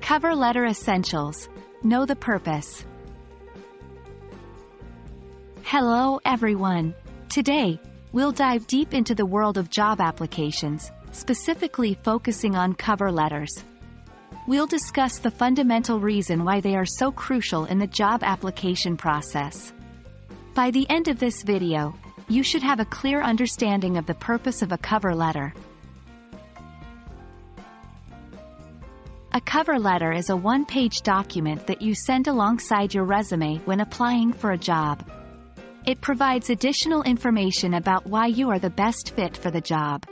Cover letter essentials. Know the purpose. Hello everyone. Today, we'll dive deep into the world of job applications, specifically focusing on cover letters. We'll discuss the fundamental reason why they are so crucial in the job application process. By the end of this video, you should have a clear understanding of the purpose of a cover letter. A cover letter is a one-page document that you send alongside your resume when applying for a job. It provides additional information about why you are the best fit for the job.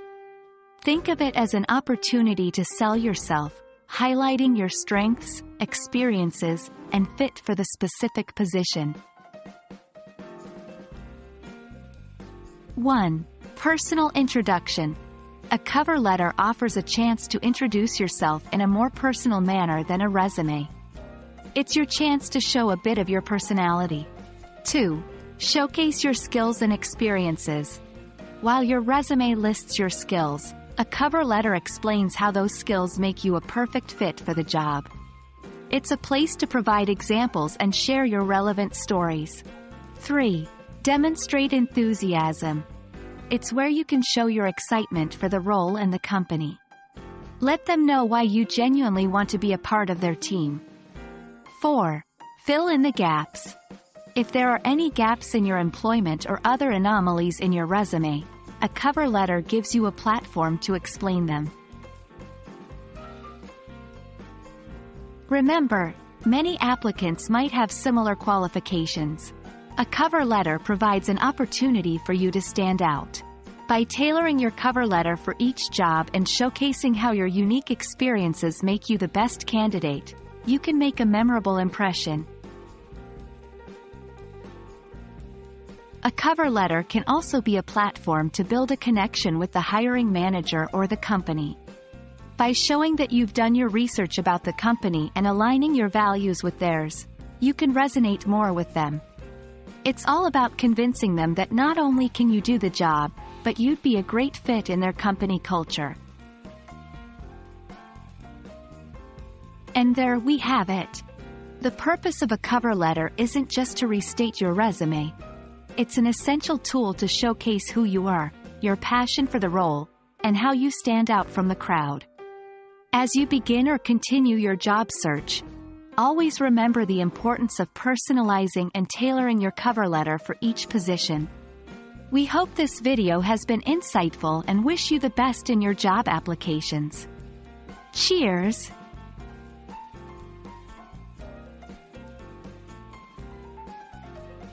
Think of it as an opportunity to sell yourself, highlighting your strengths, experiences, and fit for the specific position. 1. Personal introduction. A cover letter offers a chance to introduce yourself in a more personal manner than a resume. It's your chance to show a bit of your personality. 2. Showcase your skills and experiences. While your resume lists your skills, a cover letter explains how those skills make you a perfect fit for the job. It's a place to provide examples and share your relevant stories. 3. Demonstrate enthusiasm. It's where you can show your excitement for the role and the company. Let them know why you genuinely want to be a part of their team. 4. Fill in the gaps. If there are any gaps in your employment or other anomalies in your resume, a cover letter gives you a platform to explain them. Remember, many applicants might have similar qualifications. A cover letter provides an opportunity for you to stand out. By tailoring your cover letter for each job and showcasing how your unique experiences make you the best candidate, you can make a memorable impression. A cover letter can also be a platform to build a connection with the hiring manager or the company. By showing that you've done your research about the company and aligning your values with theirs, you can resonate more with them. It's all about convincing them that not only can you do the job, but you'd be a great fit in their company culture. And there we have it. The purpose of a cover letter isn't just to restate your resume. It's an essential tool to showcase who you are, your passion for the role, and how you stand out from the crowd. As you begin or continue your job search, always remember the importance of personalizing and tailoring your cover letter for each position. We hope this video has been insightful and wish you the best in your job applications. Cheers!